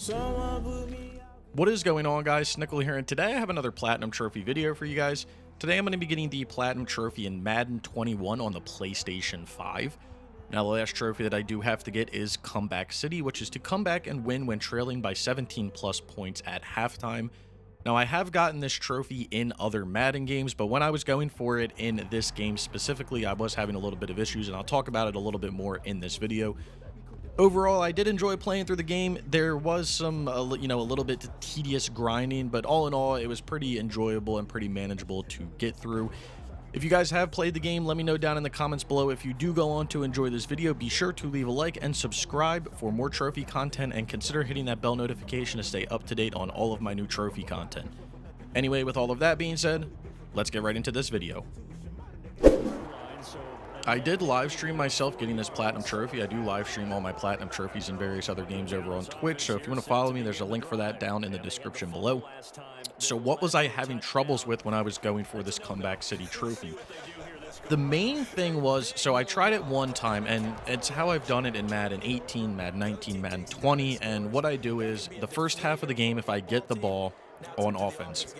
What is going on, guys? Snickel here, and today I have another Platinum Trophy video for you guys. Today I'm going to be getting the Platinum Trophy in Madden 21 on the PlayStation 5. Now, the last trophy that I do have to get is Comeback City, which is to come back and win when trailing by 17 plus points at halftime. Now, I have gotten this trophy in other Madden games, but when I was going for it in this game specifically, I was having a little bit of issues, and I'll talk about it a little bit more in this video. Overall, I did enjoy playing through the game. There was some, a little bit tedious grinding, but all in all, it was pretty enjoyable and pretty manageable to get through. If you guys have played the game, let me know down in the comments below. If you do go on to enjoy this video, be sure to leave a like and subscribe for more trophy content, and consider hitting that bell notification to stay up to date on all of my new trophy content. Anyway, with all of that being said, let's get right into this video. I did live stream myself getting this Platinum Trophy. I do live stream all my Platinum Trophies and various other games over on Twitch, so if you want to follow me, there's a link for that down in the description below. So what was I having troubles with when I was going for this Comeback City Trophy? The main thing was, so I tried it one time, and it's how I've done it in Madden 18, Madden 19, Madden 20, and what I do is, the first half of the game, if I get the ball on offense,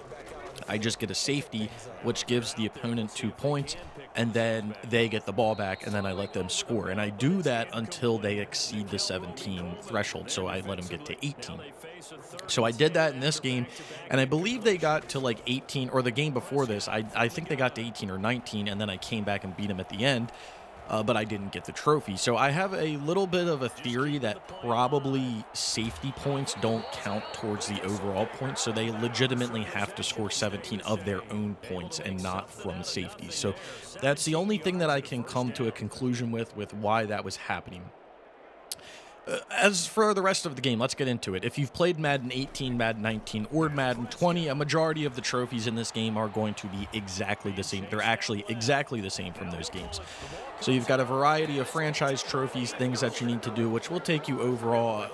I just get a safety, which gives the opponent 2 points, and then they get the ball back, and then I let them score. And I do that until they exceed the 17 threshold, so I let them get to 18. So I did that in this game, and I believe they got to like 18, or the game before this, I think they got to 18 or 19, and then I came back and beat them at the end. But I didn't get the trophy. So I have a little bit of a theory that probably safety points don't count towards the overall points, so they legitimately have to score 17 of their own points and not from safety. So that's the only thing that I can come to a conclusion with why that was happening. As for the rest of the game, let's get into it. If you've played Madden 18, Madden 19, or Madden 20, a majority of the trophies in this game are going to be exactly the same. They're actually exactly the same from those games. So you've got a variety of franchise trophies, things that you need to do, which will take you overall,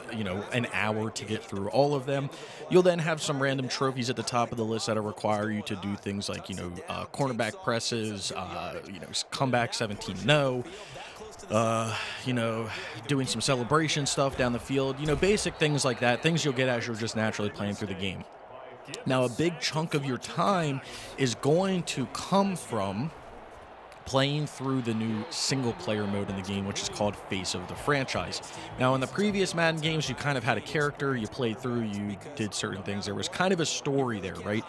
an hour to get through all of them. You'll then have some random trophies at the top of the list that'll require you to do things like, cornerback presses, comeback 17-0. Doing some celebration stuff down the field, basic things like that, things you'll get as you're just naturally playing through the game. Now, a big chunk of your time is going to come from playing through the new single-player mode in the game, which is called Face of the Franchise. Now, in the previous Madden games, you kind of had a character, you played through, you did certain things. There was kind of a story there, right?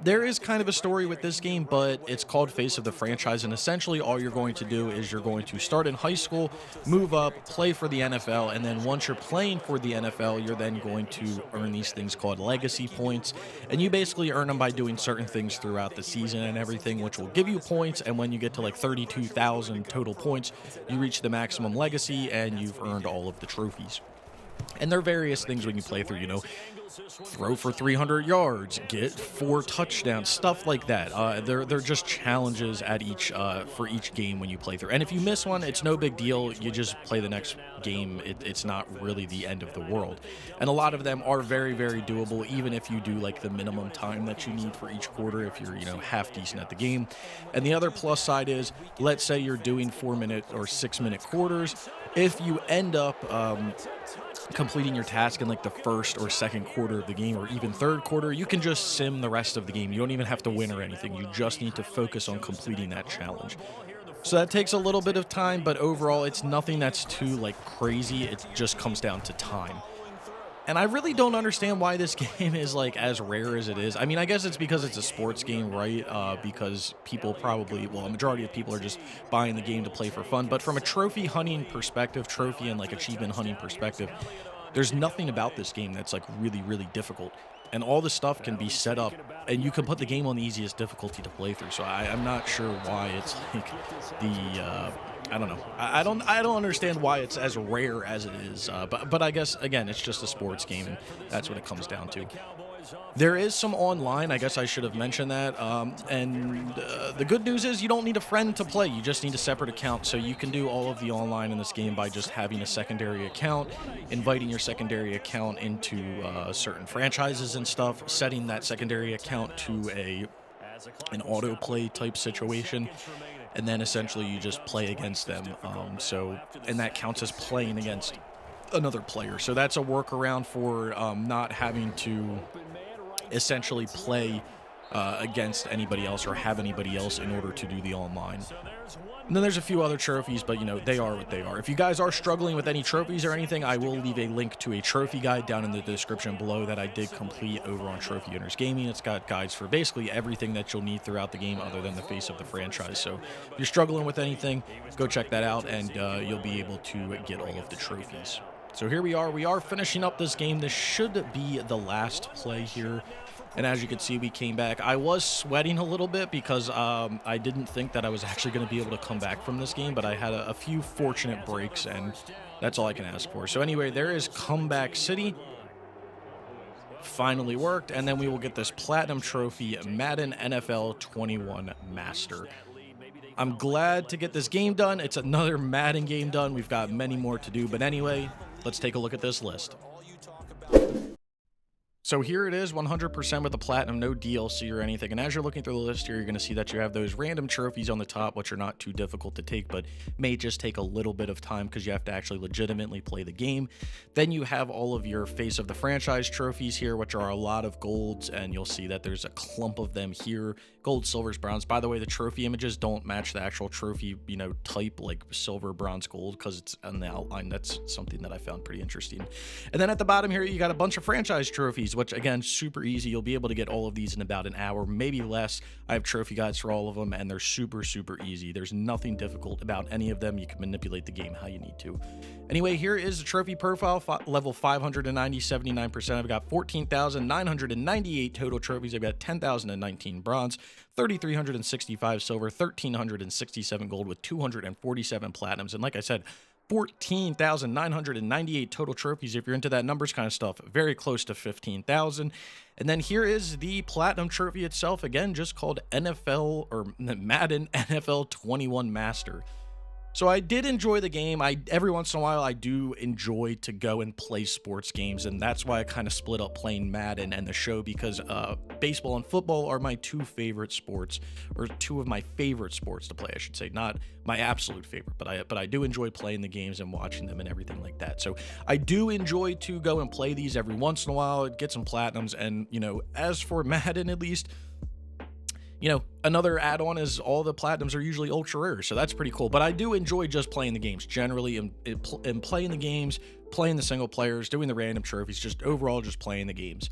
There is kind of a story with this game, but it's called Face of the Franchise, and essentially all you're going to do is you're going to start in high school, move up, play for the NFL, and then once you're playing for the NFL, you're then going to earn these things called legacy points, and you basically earn them by doing certain things throughout the season and everything, which will give you points, and when you get to like 32,000 total points, you reach the maximum legacy, and you've earned all of the trophies. And there are various things when you play through, throw for 300 yards, get 4 touchdowns, stuff like that. They're just challenges at for each game when you play through. And if you miss one, it's no big deal. You just play the next game. It's not really the end of the world. And a lot of them are very, very doable, even if you do like the minimum time that you need for each quarter, if you're, half decent at the game. And the other plus side is, let's say you're doing 4-minute or 6-minute quarters. If you end up completing your task in like the first or second quarter of the game, or even third quarter, you can just sim the rest of the game. You don't even have to win or anything. You just need to focus on completing that challenge. So that takes a little bit of time, but overall it's nothing that's too crazy. It just comes down to time. And I really don't understand why this game is as rare as it is. I mean, I guess it's because it's a sports game, right? Because people probably, a majority of people are just buying the game to play for fun. But from a trophy hunting perspective, trophy and achievement hunting perspective, there's nothing about this game that's really, really difficult. And all the stuff can be set up, and you can put the game on the easiest difficulty to play through. So I'm not sure why it's I don't know. I don't understand why it's as rare as it is. But I guess, again, it's just a sports game, and that's what it comes down to. There is some online, I guess I should have mentioned that, and the good news is you don't need a friend to play, you just need a separate account, so you can do all of the online in this game by just having a secondary account, inviting your secondary account into certain franchises and stuff, setting that secondary account to an autoplay type situation, and then essentially you just play against them, and that counts as playing against another player. So that's a workaround for not having to essentially play against anybody else or have anybody else in order to do the online. And then there's a few other trophies, but, you know, they are what they are. If you guys are struggling with any trophies or anything, I will leave a link to a trophy guide down in the description below that I did complete over on Trophy Owners Gaming. It's got guides for basically everything that you'll need throughout the game other than the face of the franchise. So if you're struggling with anything, go check that out, and you'll be able to get all of the trophies. So here we are finishing up this game. This should be the last play here. And as you can see, we came back. I was sweating a little bit because I didn't think that I was actually going to be able to come back from this game, but I had a few fortunate breaks, and that's all I can ask for. So anyway, there is Comeback City. Finally worked, and then we will get this Platinum Trophy, Madden NFL 21 Master. I'm glad to get this game done. It's another Madden game done. We've got many more to do, but anyway, let's take a look at this list. So here it is, 100% with the Platinum, no DLC or anything. And as you're looking through the list here, you're going to see that you have those random trophies on the top, which are not too difficult to take, but may just take a little bit of time because you have to actually legitimately play the game. Then you have all of your face of the franchise trophies here, which are a lot of golds, and you'll see that there's a clump of them here. Gold, silvers, bronze. By the way, the trophy images don't match the actual trophy, you know, type, like silver, bronze, gold, because it's on the outline. That's something that I found pretty interesting. And then at the bottom here, you got a bunch of franchise trophies, which again, super easy. You'll be able to get all of these in about an hour, maybe less. I have trophy guides for all of them, and they're super, super easy. There's nothing difficult about any of them. You can manipulate the game how you need to. Anyway, here is the trophy profile, level 590, 79%. I've got 14,998 total trophies. I've got 10,019 bronze, 3,365 silver, 1,367 gold with 247 platinums. And like I said, 14,998 total trophies. If you're into that numbers kind of stuff, very close to 15,000. And then here is the Platinum Trophy itself, again, just called NFL or Madden NFL 21 Master. So I did enjoy the game. Every once in a while, I do enjoy to go and play sports games, and that's why I kind of split up playing Madden and the show, because baseball and football are my two favorite sports, or two of my favorite sports to play, I should say. Not my absolute favorite, but I do enjoy playing the games and watching them and everything like that. So I do enjoy to go and play these every once in a while, get some platinums, and, you know, as for Madden at least, you know, another add-on is all the platinums are usually ultra rare, so that's pretty cool. But I do enjoy just playing the games generally, and playing the games, playing the single players, doing the random trophies, just overall just playing the games.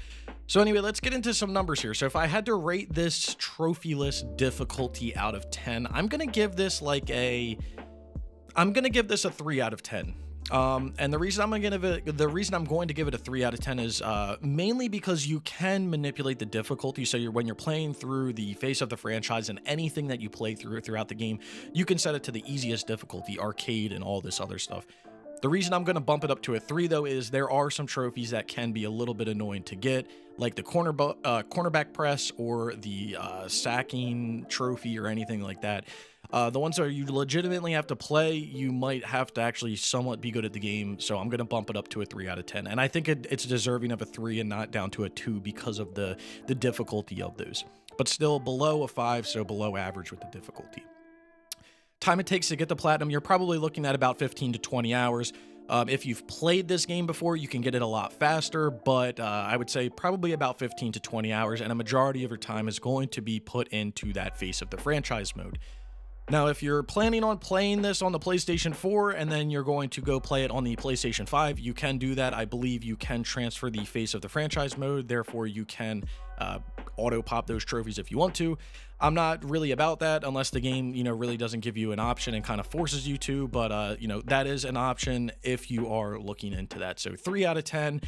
So anyway, let's get into some numbers here. So if I had to rate this trophy list difficulty out of 10, I'm gonna give this a 3 out of 10. And the reason I'm going to give it a 3 out of 10 is mainly because you can manipulate the difficulty. So when you're playing through the face of the franchise and anything that you play throughout the game, you can set it to the easiest difficulty, arcade, and all this other stuff. The reason I'm going to bump it up to a 3, though, is there are some trophies that can be a little bit annoying to get, like the cornerback press or the sacking trophy or anything like that. The ones that you legitimately have to play, you might have to actually somewhat be good at the game, so I'm going to bump it up to a 3 out of 10. And I think it's deserving of a 3 and not down to a 2 because of the difficulty of those. But still below a 5, so below average with the difficulty. Time it takes to get the platinum, you're probably looking at about 15 to 20 hours. If you've played this game before, you can get it a lot faster, but I would say probably about 15 to 20 hours, and a majority of your time is going to be put into that face of the franchise mode. Now, if you're planning on playing this on the PlayStation 4 and then you're going to go play it on the PlayStation 5, you can do that. I believe you can transfer the face of the franchise mode, therefore you can auto pop those trophies if you want to. I'm not really about that unless the game, you know, really doesn't give you an option and kind of forces you to, but you know, that is an option if you are looking into that. So 3 out of 10.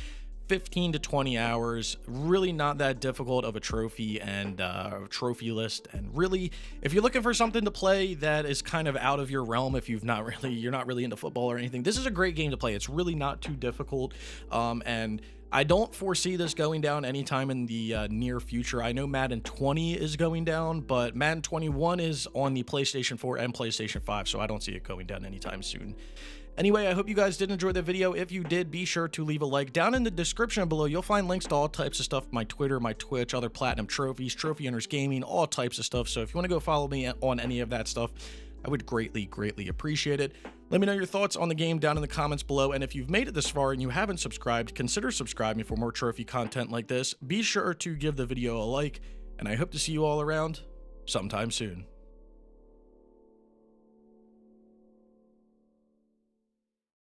15 to 20 hours, really not that difficult of a trophy and trophy list. And really, if you're looking for something to play that is kind of out of your realm, if you're not really into football or anything, this is a great game to play. It's really not too difficult, and I don't foresee this going down anytime in the near future. I know Madden 20 is going down, but Madden 21 is on the PlayStation 4 and PlayStation 5, so I don't see it going down anytime soon. Anyway, I hope you guys did enjoy the video. If you did, be sure to leave a like. Down in the description below, you'll find links to all types of stuff, my Twitter, my Twitch, other platinum trophies, Trophy Owners Gaming, all types of stuff. So if you want to go follow me on any of that stuff, I would greatly, greatly appreciate it. Let me know your thoughts on the game down in the comments below, and if you've made it this far and you haven't subscribed, consider subscribing for more trophy content like this. Be sure to give the video a like, and I hope to see you all around sometime soon.